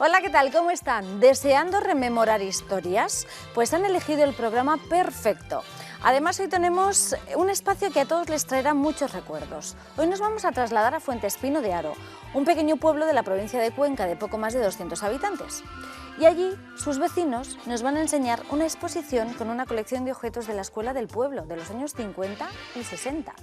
Hola, ¿qué tal? ¿Cómo están? ¿Deseando rememorar historias? Pues han elegido el programa perfecto. Además, hoy tenemos un espacio que a todos les traerá muchos recuerdos. Hoy nos vamos a trasladar a Fuentespino de Haro, un pequeño pueblo de la provincia de Cuenca de poco más de 200 habitantes. Y allí, sus vecinos nos van a enseñar una exposición con una colección de objetos de la escuela del pueblo, de los años 50 y 60.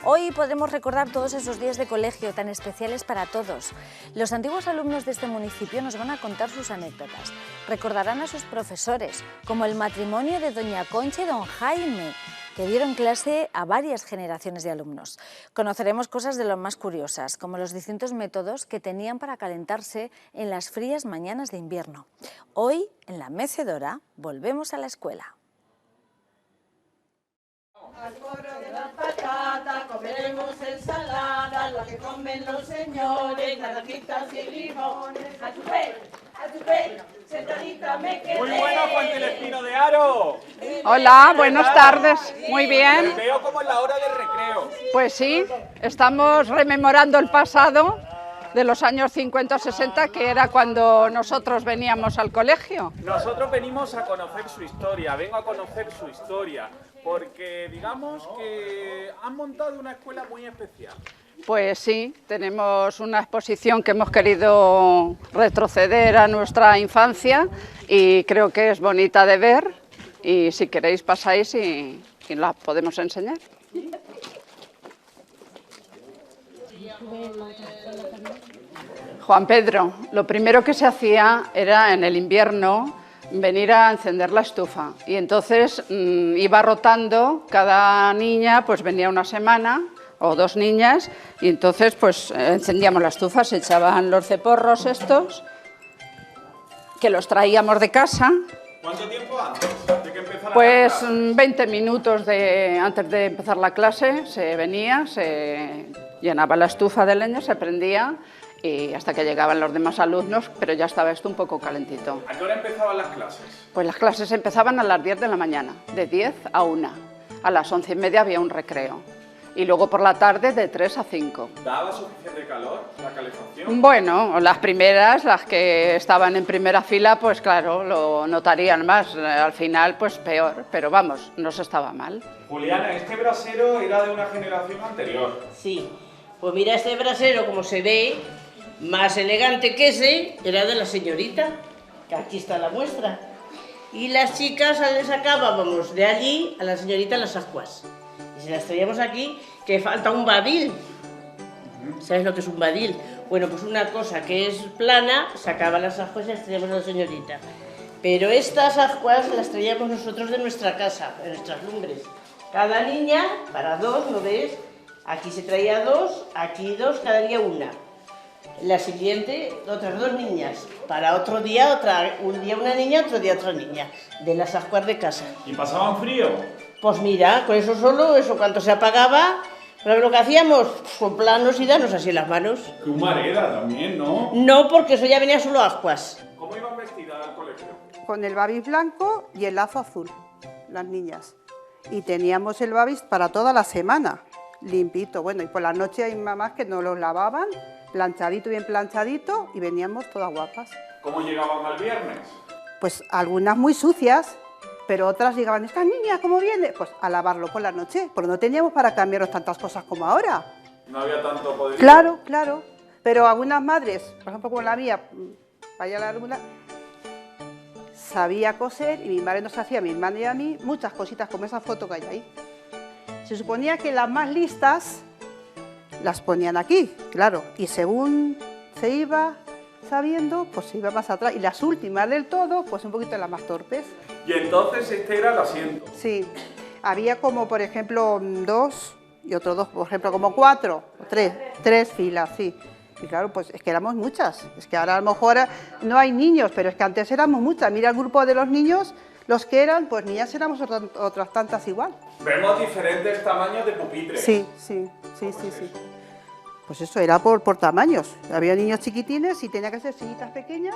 Hoy podremos recordar todos esos días de colegio tan especiales para todos. Los antiguos alumnos de este municipio nos van a contar sus anécdotas. Recordarán a sus profesores, como el matrimonio de doña Concha y don Jaime, que dieron clase a varias generaciones de alumnos. Conoceremos cosas de lo más curiosas, como los distintos métodos que tenían para calentarse en las frías mañanas de invierno. Hoy, en La Mecedora, volvemos a la escuela. Al coro de la patata comeremos ensalada, la que comen los señores, naranjitas y limones. ¡A chupé! Sentadita me quedé. Muy buena, Fuentespino de Haro. Hola, buenas tardes. Muy bien. Les veo como en la hora de recreo. Pues sí, estamos rememorando el pasado de los años 50 o 60, que era cuando nosotros veníamos al colegio. Nosotros venimos a conocer su historia, vengo a conocer su historia, porque digamos que han montado una escuela muy especial. Pues sí, tenemos una exposición que hemos querido retroceder a nuestra infancia y creo que es bonita de ver, y si queréis pasáis y la podemos enseñar. Juan Pedro, lo primero que se hacía era en el invierno venir a encender la estufa, y entonces iba rotando, cada niña pues venía una semana o dos niñas, y entonces pues encendíamos la estufa, se echaban los ceporros estos, que los traíamos de casa. ¿Cuánto tiempo antes de que empezara Pues la clase? 20 minutos antes de empezar la clase se venía, se llenaba la estufa de leña, se prendía, y hasta que llegaban los demás alumnos, pero ya estaba esto un poco calentito. ¿A qué hora empezaban las clases? Pues las clases empezaban a las 10 de la mañana, de 10 a 1. A las 11:30 había un recreo. Y luego por la tarde de 3 a 5. ¿Daba suficiente calor la calefacción? Bueno, las primeras, las que estaban en primera fila, pues claro, lo notarían más. Al final, pues peor, pero vamos, no se estaba mal. Juliana, este brasero era de una generación anterior. Sí, pues mira, este brasero, como se ve, más elegante que ese, era de la señorita, que aquí está la muestra. Y las chicas le sacábamos de allí a la señorita las ascuas. Y se las traíamos aquí, que falta un badil. ¿Sabes lo que es un badil? Bueno, pues una cosa que es plana, sacaba las ascuas y las traíamos a la señorita. Pero estas ascuas las traíamos nosotros de nuestra casa, de nuestras lumbres. Cada niña, para dos, ¿no ves? Aquí se traía dos, aquí dos, cada día una. La siguiente, otras dos niñas. Para otro día, un día una niña, otro día otra niña. De las ascuas de casa. ¿Y pasaban frío? Pues mira, con eso solo, eso cuando se apagaba, ¿sabes lo que hacíamos? Soplarnos y darnos así las manos. Qué humareda también, ¿no? No, porque eso ya venía solo ascuas. ¿Cómo iban vestidas al colegio? Con el babis blanco y el lazo azul, las niñas. Y teníamos el babis para toda la semana, limpito. Bueno, y por la noche hay mamás que nos los lavaban, planchadito, bien planchadito, y veníamos todas guapas. ¿Cómo llegaban al viernes? Pues algunas muy sucias, pero otras llegaban, ¿estas niñas cómo viene? Pues a lavarlo por la noche, porque no teníamos para cambiarnos tantas cosas como ahora. No había tanto poder. Claro, claro. Pero algunas madres, por ejemplo como la mía, vaya la alguna, sabía coser, y mi madre nos hacía, a mi hermana y a mí, muchas cositas como esa foto que hay ahí. Se suponía que las más listas las ponían aquí, claro, y según se iba sabiendo, pues se iba más atrás, y las últimas del todo, pues un poquito las más torpes. Y entonces este era el asiento. Sí, había como, por ejemplo, 2 y otros 2, por ejemplo, como 4 o 3 filas, sí. Y claro, pues es que éramos muchas. Es que ahora a lo mejor no hay niños, pero es que antes éramos muchas. Mira el grupo de los niños, los que eran, pues niñas éramos otras tantas igual. Vemos diferentes tamaños de pupitres. Sí. Pues eso era por tamaños. Había niños chiquitines y tenía que ser sillitas pequeñas,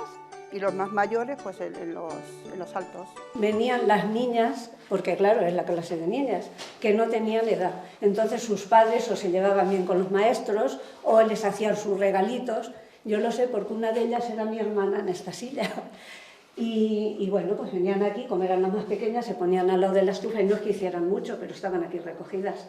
y los más mayores pues en los altos. Venían las niñas, porque claro, es la clase de niñas, que no tenían edad. Entonces sus padres o se llevaban bien con los maestros o les hacían sus regalitos Yo lo sé porque una de ellas era mi hermana en esta silla. Y bueno, pues venían aquí, como eran las más pequeñas, se ponían al lado de la estufa y no es que hicieran mucho, pero estaban aquí recogidas.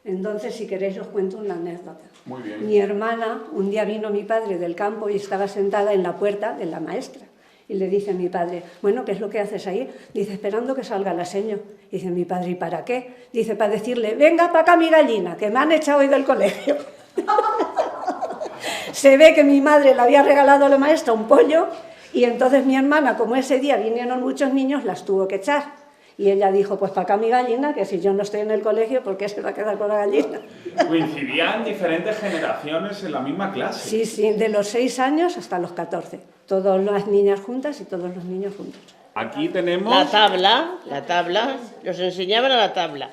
Entonces, si queréis, os cuento una anécdota. Muy bien. Mi hermana, un día vino mi padre del campo y estaba sentada en la puerta de la maestra. Y le dice a mi padre, bueno, ¿qué es lo que haces ahí? Dice, esperando que salga la seño. Dice mi padre, ¿y para qué? Dice, para decirle, venga para acá mi gallina, que me han echado hoy del colegio. Se ve que mi madre le había regalado a la maestra un pollo y entonces mi hermana, como ese día vinieron muchos niños, las tuvo que echar. Y ella dijo, pues para acá mi gallina, que si yo no estoy en el colegio, ¿por qué se va a quedar con la gallina? Coincidían diferentes generaciones en la misma clase. Sí, sí, de los 6 años hasta los 14. Todas las niñas juntas y todos los niños juntos. Aquí tenemos... La tabla, nos enseñaban a la tabla.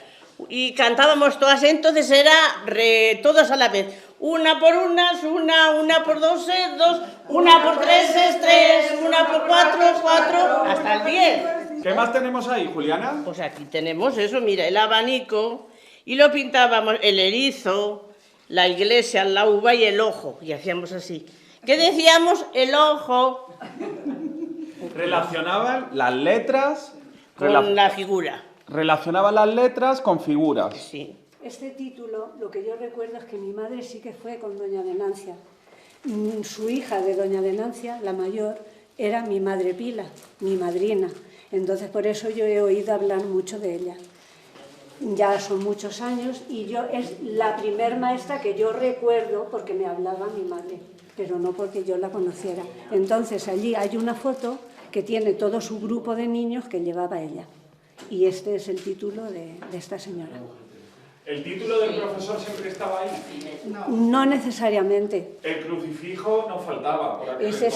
Y cantábamos todas, entonces era todas a la vez. Una por unas, una por dos es dos, una por tres es tres, una por cuatro es cuatro, hasta el 10. ¿Qué más tenemos ahí, Juliana? Pues aquí tenemos eso, mira, el abanico, y lo pintábamos, el erizo, la iglesia, la uva y el ojo, y hacíamos así. ¿Qué decíamos? El ojo. Relacionaban las letras... Con la figura. Relacionaban las letras con figuras. Sí. Este título, lo que yo recuerdo es que mi madre sí que fue con doña Venancia. Su hija de doña Venancia, la mayor, era mi madre Pila, mi madrina. Entonces por eso yo he oído hablar mucho de ella. Ya son muchos años y yo es la primer maestra que yo recuerdo porque me hablaba mi madre, pero no porque yo la conociera. Entonces allí hay una foto que tiene todo su grupo de niños que llevaba ella. Y este es el título de esta señora. ¿El título del profesor siempre estaba ahí? No necesariamente. El crucifijo no faltaba. Por aquel Ese entonces.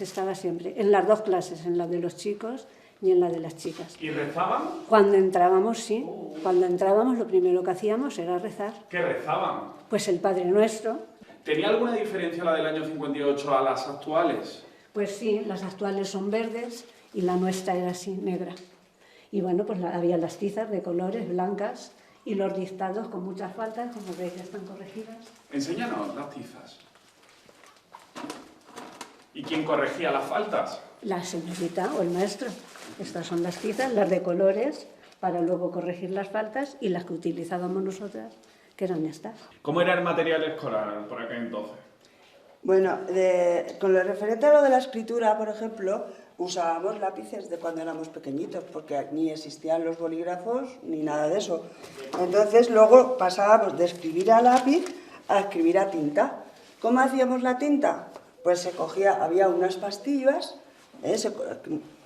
estaba siempre, en las dos clases, en la de los chicos y en la de las chicas. ¿Y rezaban? Cuando entrábamos, sí. Cuando entrábamos lo primero que hacíamos era rezar. ¿Qué rezaban? Pues el Padre Nuestro. ¿Tenía alguna diferencia la del año 58 a las actuales? Pues sí, las actuales son verdes y la nuestra era así, negra. Y bueno, pues había las tizas de colores blancas y los dictados con muchas faltas, como veis ya están corregidas. Enséñanos las tizas. ¿Y quién corregía las faltas? La señorita o el maestro. Estas son las tizas, las de colores, para luego corregir las faltas y las que utilizábamos nosotras, que eran estas. ¿Cómo era el material escolar por aquel entonces? Bueno, con lo referente a lo de la escritura, por ejemplo, usábamos lápices de cuando éramos pequeñitos, porque ni existían los bolígrafos ni nada de eso. Entonces luego pasábamos de escribir a lápiz a escribir a tinta. ¿Cómo hacíamos la tinta? Pues se cogía, había unas pastillas,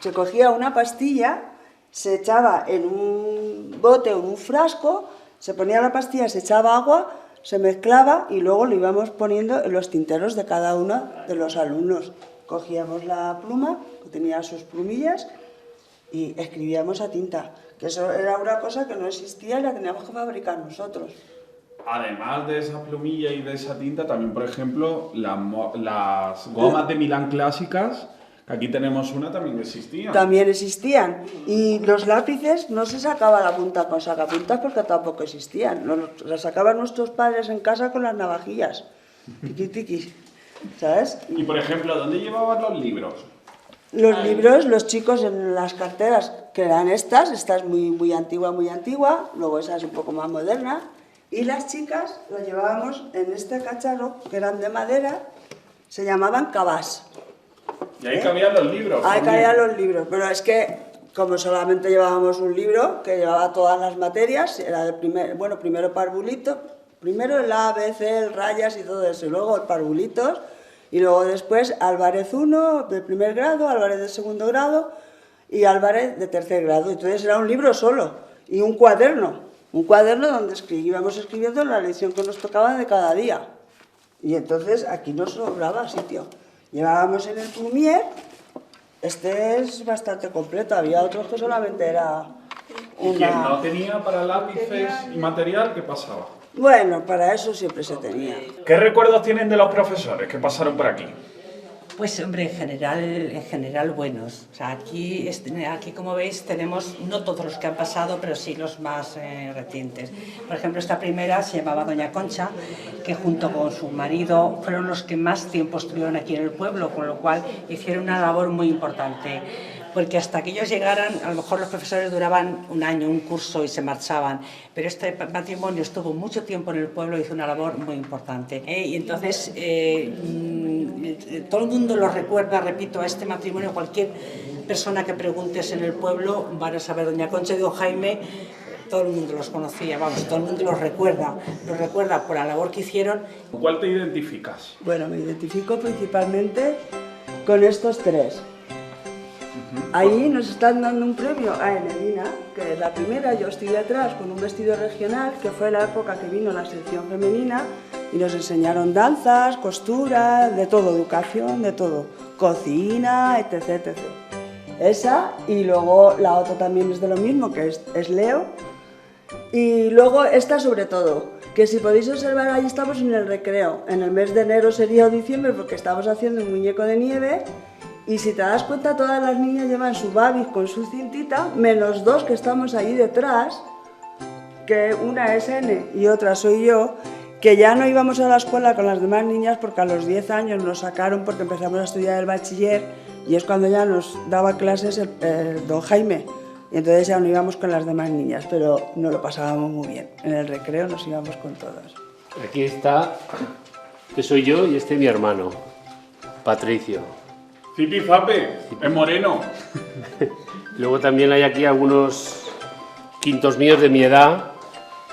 se cogía una pastilla, se echaba en un bote o en un frasco, se ponía la pastilla, se echaba agua, se mezclaba y luego lo íbamos poniendo en los tinteros de cada uno de los alumnos. Cogíamos la pluma, que tenía sus plumillas, y escribíamos a tinta, que eso era una cosa que no existía y la teníamos que fabricar nosotros. Además de esa plumilla y de esa tinta, también, por ejemplo, las gomas de Milán clásicas, que aquí tenemos una, también existían. También existían. Y los lápices no se sacaba la punta con sacapuntas porque tampoco existían. Las sacaban nuestros padres en casa con las navajillas. Tiqui, tiqui. ¿Sabes? Y, por ejemplo, ¿dónde llevaban los libros? Los libros, los chicos en las carteras, que eran esta es muy antigua, luego esa es un poco más moderna, y las chicas las llevábamos en este cacharro, que eran de madera, se llamaban cabás. Y ahí cabían los libros. Ahí también. cabían los libros, pero es que como solamente llevábamos un libro que llevaba todas las materias, era de primero parvulito, primero el A, B, C, el rayas y todo eso, y luego el parvulitos, y luego después Álvarez 1 de primer grado, Álvarez de segundo grado y Álvarez de tercer grado. Entonces era un libro solo y un cuaderno donde íbamos escribiendo la lección que nos tocaba de cada día. Y entonces aquí nos sobraba sitio. Llevábamos en el plumier, este es bastante completo, había otros que solamente era ¿Y quien no tenía para lápices y material, qué pasaba? Bueno, para eso siempre se tenía. ¿Qué recuerdos tienen de los profesores que pasaron por aquí? Pues hombre, en general buenos. O sea, aquí como veis tenemos no todos los que han pasado, pero sí los más recientes. Por ejemplo, esta primera se llamaba Doña Concha, que junto con su marido fueron los que más tiempo estuvieron aquí en el pueblo, con lo cual hicieron una labor muy importante. Porque hasta que ellos llegaran, a lo mejor los profesores duraban un año, un curso y se marchaban, pero este matrimonio estuvo mucho tiempo en el pueblo y hizo una labor muy importante. Y entonces todo el mundo lo recuerda, repito, a este matrimonio. Cualquier persona que preguntes en el pueblo van a saber Doña Concha y Don Jaime. Todo el mundo los conocía, vamos, todo el mundo los recuerda por la labor que hicieron. ¿Con cuál te identificas? Bueno, me identifico principalmente con estos tres. Ahí nos están dando un premio a Eneina, que es la primera. Yo estoy detrás con un vestido regional, que fue la época que vino la sección femenina, y nos enseñaron danzas, costura, de todo, educación, de todo, cocina, etc, etc. Esa, y luego la otra también es de lo mismo, que es Leo. Y luego esta sobre todo, que si podéis observar, ahí estamos en el recreo. En el mes de enero sería o diciembre, porque estamos haciendo un muñeco de nieve. Y si te das cuenta, todas las niñas llevan su babi con su cintita, menos dos que estamos ahí detrás, que una es N y otra soy yo, que ya no íbamos a la escuela con las demás niñas porque a los 10 años nos sacaron porque empezamos a estudiar el bachiller y es cuando ya nos daba clases el don Jaime. Y entonces ya no íbamos con las demás niñas, pero nos lo pasábamos muy bien. En el recreo nos íbamos con todas. Aquí está, que soy yo y este es mi hermano, Patricio. Zipi Zape, es moreno. Luego también hay aquí algunos quintos míos de mi edad,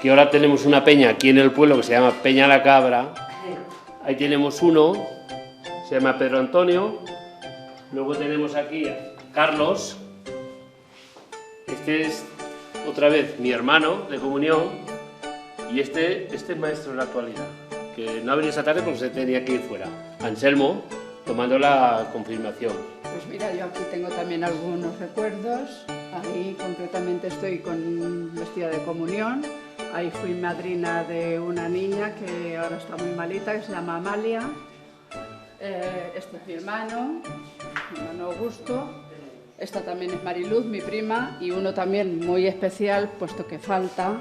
que ahora tenemos una peña aquí en el pueblo que se llama Peña la Cabra. Ahí tenemos uno, se llama Pedro Antonio. Luego tenemos aquí a Carlos. Este es otra vez mi hermano de comunión. Y este es maestro en la actualidad, que no ha venido esta tarde porque se tenía que ir fuera. Anselmo, tomando la confirmación. Pues mira, yo aquí tengo también algunos recuerdos. Ahí concretamente estoy con vestida de comunión. Ahí fui madrina de una niña que ahora está muy malita, que se llama Amalia. Este es mi hermano Augusto. Esta también es Mariluz, mi prima. Y uno también muy especial, puesto que falta,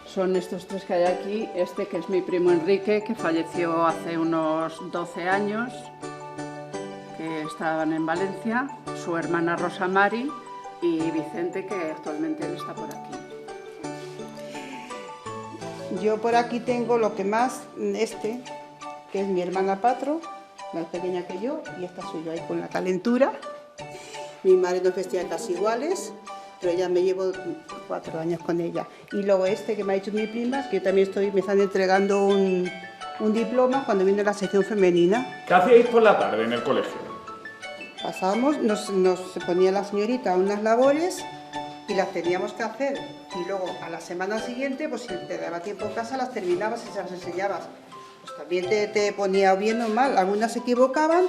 son estos tres que hay aquí. Este que es mi primo Enrique, que falleció hace unos 12 años. Que estaban en Valencia, su hermana Rosa Mari y Vicente, que actualmente él está por aquí. Yo por aquí tengo lo que más, que es mi hermana Patro, más pequeña que yo, y esta soy yo ahí con la calentura. Mi madre nos vestía casi iguales, pero ya me llevo 4 años con ella. Y luego este que me ha dicho mi prima, que yo también me están entregando un diploma cuando vino la sección femenina. ¿Qué hacíais por la tarde en el colegio? Pasábamos, nos ponía la señorita unas labores y las teníamos que hacer. Y luego a la semana siguiente, pues si te daba tiempo en casa, las terminabas y se las enseñabas. Pues también te ponía bien o mal, algunas se equivocaban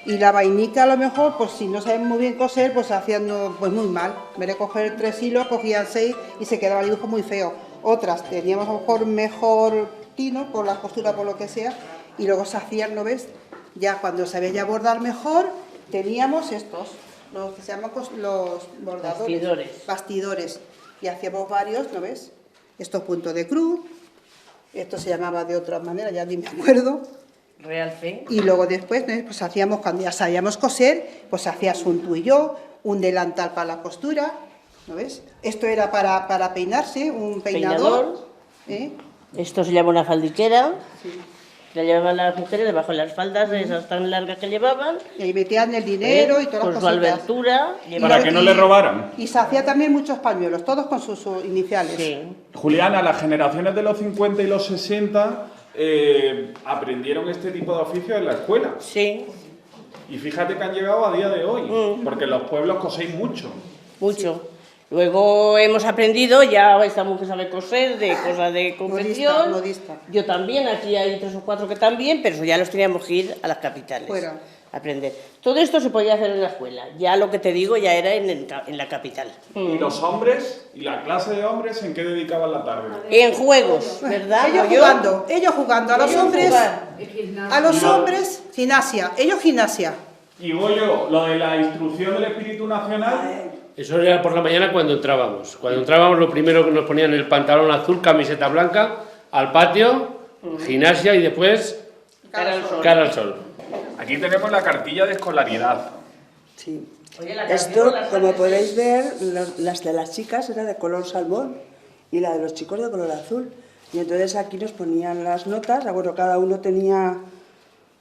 y la vainica a lo mejor, pues si no saben muy bien coser, pues hacían pues muy mal. En vez de coger 3 hilos, cogían 6 y se quedaba el dibujo muy feo. Otras teníamos a lo mejor mejor tino por la costura, por lo que sea, y luego se hacían, ¿no ves? Ya cuando sabía ya bordar mejor, teníamos estos, los que se llaman los bordadores. Bastidores. Y hacíamos varios, ¿no ves? Estos puntos de cruz, esto se llamaba de otra manera, ya ni me acuerdo. Realce. Y luego después, ¿no? Pues hacíamos, cuando ya sabíamos coser, pues hacías un tú y yo, un delantal para la costura, ¿no ves? Esto era para peinarse, un peinador. Esto se llama una faldiquera. Sí. La llevaban las mujeres debajo de las faldas, esas tan largas que llevaban. Y ahí metían el dinero y todas las con cositas. su abertura. Para que no le robaran. Y se hacía también muchos pañuelos, todos con sus iniciales. Sí. Juliana, las generaciones de los 50 y los 60 aprendieron este tipo de oficios en la escuela. Sí. Y fíjate que han llegado a día de hoy, porque en los pueblos coséis mucho. Mucho. Luego hemos aprendido, ya esta mujer sabe coser, de cosas de confección. Modista. Yo también, aquí hay 3 o 4 que también, pero eso ya los teníamos que ir a las capitales. Fuera. A aprender. Todo esto se podía hacer en la escuela. Ya lo que te digo ya era en la capital. ¿Y los hombres? ¿Y la clase de hombres en qué dedicaban la tarde? En juegos, ¿verdad? Ellos jugando. A los hombres, gimnasia. Ellos gimnasia. Y Goyo, lo de la instrucción del espíritu nacional... Eso era por la mañana cuando entrábamos. Cuando entrábamos lo primero que nos ponían el pantalón azul, camiseta blanca, al patio, gimnasia y después cara al sol. Aquí tenemos la cartilla de escolaridad. Sí. Oye, la Esto, canción, como podéis ver, las de las chicas era de color salmón y la de los chicos de color azul. Y entonces aquí nos ponían las notas, bueno, cada uno tenía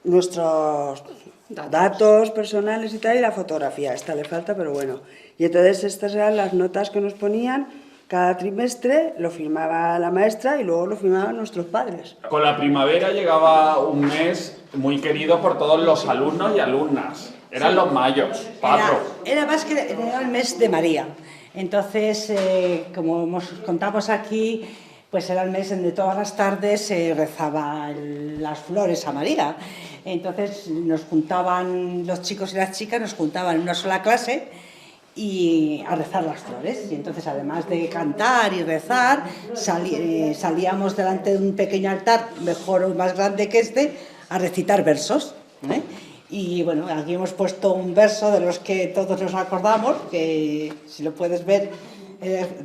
nuestros datos personales y tal, y la fotografía. Esta le falta, pero bueno. Y entonces estas eran las notas que nos ponían cada trimestre, lo firmaba la maestra y luego lo firmaban nuestros padres. Con la primavera llegaba un mes muy querido por todos los alumnos y alumnas. Eran los mayos, patro. Era más que era el mes de María. Entonces, como contamos aquí, pues era el mes en que todas las tardes se rezaban las flores a María. Entonces nos juntaban los chicos y las chicas, nos juntaban en una sola clase y a rezar las flores. Y entonces, además de cantar y rezar, salíamos delante de un pequeño altar, mejor o más grande que este, a recitar versos. Y bueno, aquí hemos puesto un verso de los que todos nos acordamos, que si lo puedes ver,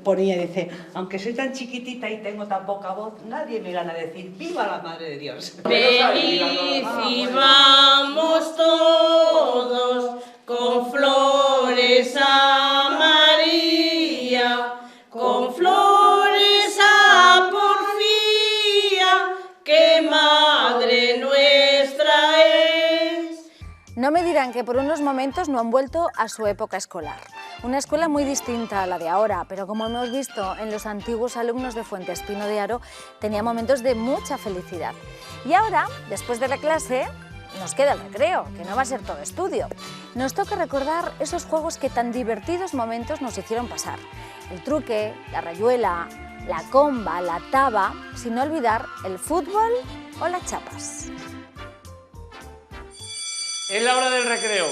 ponía, dice: aunque soy tan chiquitita y tengo tan poca voz, nadie me gana a decir ¡viva la Madre de Dios! Venid y vamos todos con flores a María, con flores a Porfía, que Madre nuestra es. No me dirán que por unos momentos no han vuelto a su época escolar. Una escuela muy distinta a la de ahora, pero como hemos visto en los antiguos alumnos de Fuente Espino de Haro, tenía momentos de mucha felicidad. Y ahora, después de la clase, nos queda el recreo, que no va a ser todo estudio. Nos toca recordar esos juegos que tan divertidos momentos nos hicieron pasar. El truque, la rayuela, la comba, la taba, sin olvidar el fútbol o las chapas. Es la hora del recreo.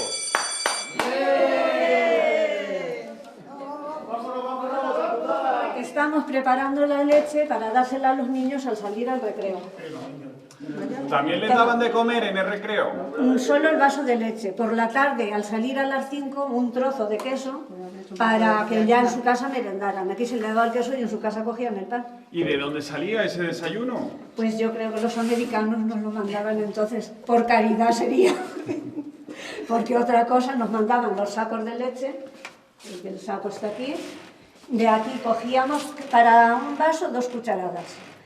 Estamos preparando la leche para dársela a los niños al salir al recreo. ¿También les daban de comer en el recreo? Solo el vaso de leche. Por la tarde, al salir a las 5, un trozo de queso para que ya en su casa merendaran. Aquí se le daba el queso y en su casa cogían el pan. ¿Y de dónde salía ese desayuno? Pues yo creo que los americanos nos lo mandaban entonces, por caridad sería. Porque otra cosa, nos mandaban los sacos de leche, el saco está aquí, de aquí cogíamos para un vaso 2 cucharadas.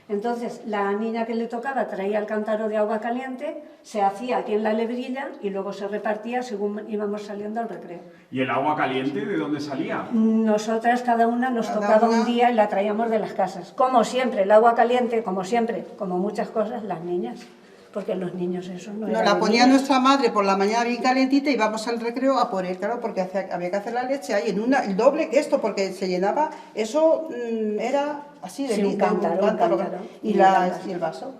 Entonces la niña que le tocaba traía el cántaro de agua caliente, se hacía aquí en la lebrilla y luego se repartía según íbamos saliendo al recreo. ¿Y el agua caliente de dónde salía? Nosotras cada una nos tocaba un día y la traíamos de las casas. Como siempre, el agua caliente, como siempre, como muchas cosas, las niñas. Porque los niños eso no Nos la ponía nuestra madre por la mañana bien calentita y vamos al recreo a poner, claro, porque había que hacer la leche ahí en el doble que esto, porque se llenaba, eso era así de sí, un cántaro, y el vaso.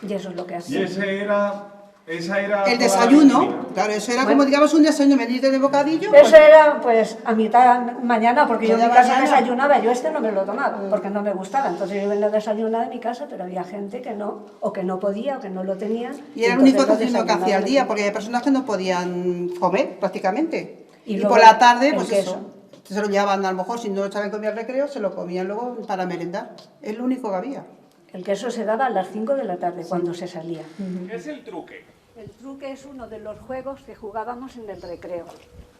Y eso es lo que hacía. Y esa era el desayuno, claro, eso era como digamos un desayuno, venir de bocadillo. Eso era pues a mitad mañana, porque yo en mi casa mañana desayunaba, yo no me lo tomaba, porque no me gustaba, entonces yo venía a desayunar de mi casa, pero había gente que no, o que no podía, o que no lo tenía. Y era el único desayuno que hacía al día, porque había personas que no podían comer prácticamente. Y por la tarde, pues eso, se lo llevaban a lo mejor, si no lo saben comer al recreo, se lo comían luego para merendar, es lo único que había. El queso se daba a las 5 de la tarde, cuando se salía. ¿Qué es el truque? El truque es uno de los juegos que jugábamos en el recreo,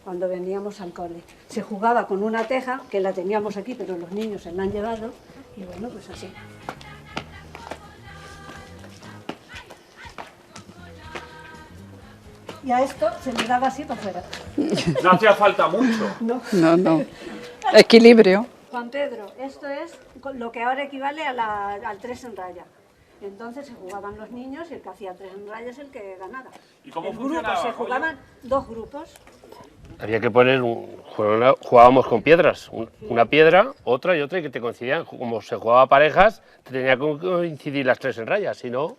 cuando veníamos al cole. Se jugaba con una teja, que la teníamos aquí, pero los niños se la han llevado, y bueno, pues así. Y a esto se le daba así para afuera. No hacía falta mucho. No. Equilibrio. Juan Pedro, esto es lo que ahora equivale al 3 en raya. Entonces se jugaban los niños y el que hacía 3 en raya es el que ganaba. ¿Y cómo el funcionaba? grupo, se jugaban 2 grupos. Había que poner jugábamos con piedras, una piedra, otra y otra, y que te coincidían. Como se jugaba a parejas, te tenía que coincidir las 3 en raya, si no,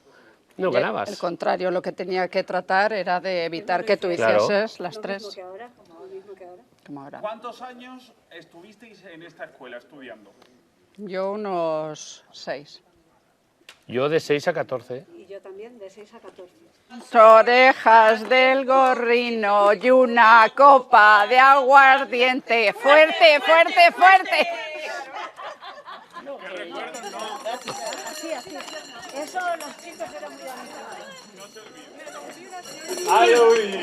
no ganabas. El contrario, lo que tenía que tratar era de evitar que tú hicieses las 3. Lo mismo que ahora. Como ahora. ¿Cuántos años estuvisteis en esta escuela estudiando? Yo unos 6. Yo de 6 a 14. yo también, de 6 a 14. Orejas del gorrino y una copa de aguardiente. ¡Fuerte, fuerte, fuerte! Así, así. Eso los chicos eran muy bonitos. ¡Ay, uy!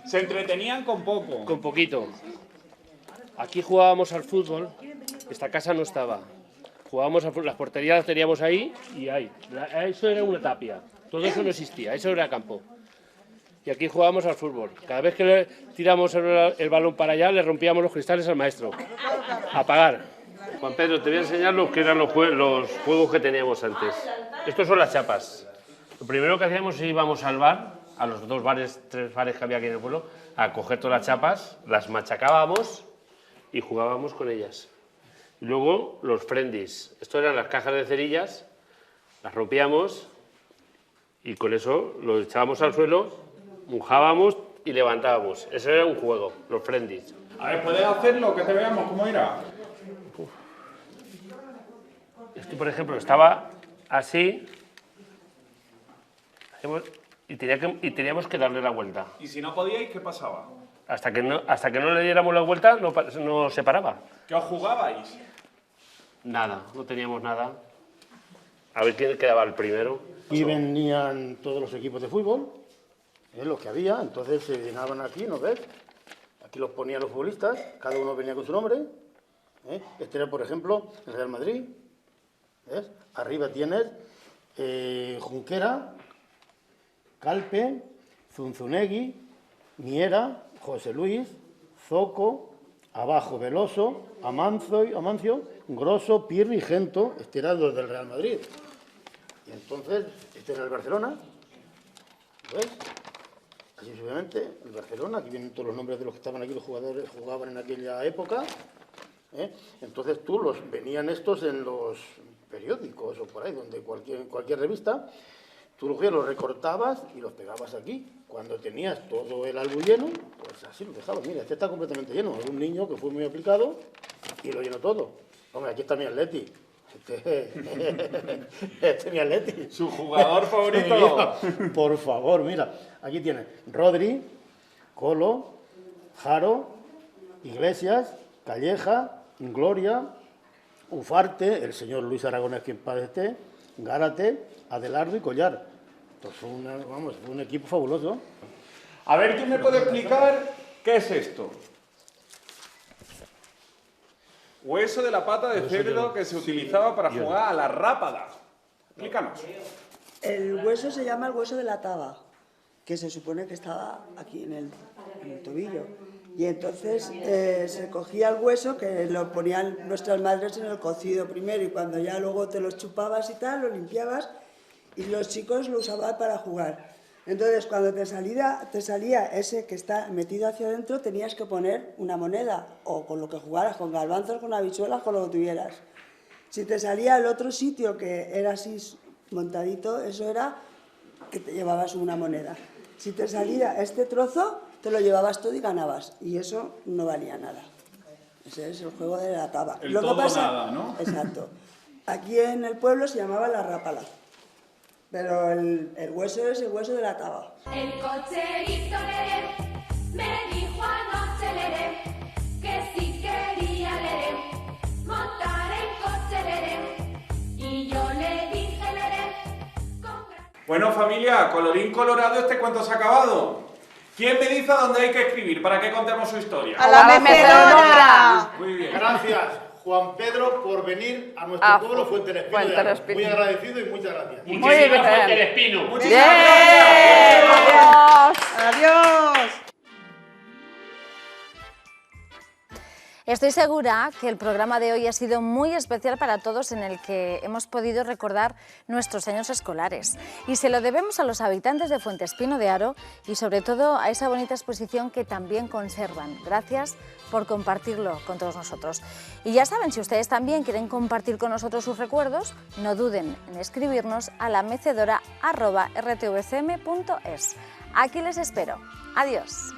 Se entretenían con poco. Con poquito. Aquí jugábamos al fútbol, esta casa no estaba. Jugábamos al fútbol, las porterías las teníamos ahí y ahí. Eso era una tapia, todo eso no existía, eso era campo. Y aquí jugábamos al fútbol. Cada vez que le tiramos el balón para allá, le rompíamos los cristales al maestro. A pagar. Juan Pedro, te voy a enseñar los que eran los juegos que teníamos antes. Estos son las chapas. Lo primero que hacíamos es íbamos al bar, a los 2 bares, 3 bares que había aquí en el pueblo, a coger todas las chapas, las machacábamos y jugábamos con ellas. Y luego los friendlies. Esto eran las cajas de cerillas, las rompíamos y con eso lo echábamos al suelo, mojábamos y levantábamos. Eso era un juego, los friendlies. A ver, ¿puedes hacerlo? Que te veamos cómo era. Este, por ejemplo, estaba así y teníamos que darle la vuelta. Y si no podíais, ¿qué pasaba? Hasta que no le diéramos la vuelta, no se paraba. ¿Qué os jugabais? Nada, no teníamos nada. A ver quién quedaba el primero. Y venían todos los equipos de fútbol, los que había, entonces se llenaban aquí, ¿no ves? Aquí los ponían los futbolistas, cada uno venía con su nombre. Este era, por ejemplo, el Real Madrid. ¿Ves? Arriba tienes Junquera, Calpe, Zunzunegui, Miera, José Luis, Zoco, abajo Veloso, Amancio, Grosso, Pirri, Gento. Este era los del Real Madrid. Y entonces, este era el Barcelona. ¿Ves? Así sucesivamente, el Barcelona. Aquí vienen todos los nombres de los que estaban aquí, los jugadores que jugaban en aquella época. Entonces venían estos en los periódicos o por ahí, donde cualquier revista. Tú los recortabas y los pegabas aquí. Cuando tenías todo el álbum lleno, pues así lo dejabas. Mira, este está completamente lleno. Era un niño que fue muy aplicado y lo llenó todo. Hombre, aquí está mi Atleti. Este es mi Atleti. ¿Su jugador favorito? Por favor, mira. Aquí tienes Rodri, Colo, Jaro, Iglesias, Calleja, Gloria, Ufarte, el señor Luis Aragonés, quien paz esté, Gárate, Adelardo y Collar. Entonces fue un equipo fabuloso. A ver, ¿quién me puede explicar qué es esto? Hueso de la pata de cerdo que se utilizaba para jugar a la rápada. Explícanos. El hueso se llama el hueso de la taba, que se supone que estaba aquí en el tobillo. Y entonces se cogía el hueso, que lo ponían nuestras madres en el cocido primero, y cuando ya luego te los chupabas y tal, lo limpiabas, y los chicos lo usaban para jugar. Entonces, cuando te salía ese que está metido hacia adentro, tenías que poner una moneda, o con lo que jugaras, con garbanzos, con habichuelas, con lo que tuvieras. Si te salía el otro sitio que era así montadito, eso era que te llevabas una moneda. Si te salía este trozo, te lo llevabas todo y ganabas, y eso no valía nada. Ese es el juego de la taba. El todo nada, ¿no? Exacto. Aquí en el pueblo se llamaba la rápala, pero el hueso es el hueso de la taba. El cocherito Leré me dijo anoche Leré que si quería Leré montar el coche Leré, y yo le dije Leré con gran... Bueno, familia, colorín colorado, este cuento se ha acabado. ¿Quién me dice a dónde hay que escribir para que contemos su historia? ¡A la mecedora! Muy bien. Gracias, Juan Pedro, por venir a nuestro pueblo Fuente del Espino. Fuente del Espino. Muy agradecido y muchas gracias. Muchísimas Fuente del Espino. Muchísimas gracias. ¡Adiós! Estoy segura que el programa de hoy ha sido muy especial para todos, en el que hemos podido recordar nuestros años escolares. Y se lo debemos a los habitantes de Fuentespino de Haro y sobre todo a esa bonita exposición que también conservan. Gracias por compartirlo con todos nosotros. Y ya saben, si ustedes también quieren compartir con nosotros sus recuerdos, no duden en escribirnos a lamecedora@rtvcm.es. Aquí les espero. Adiós.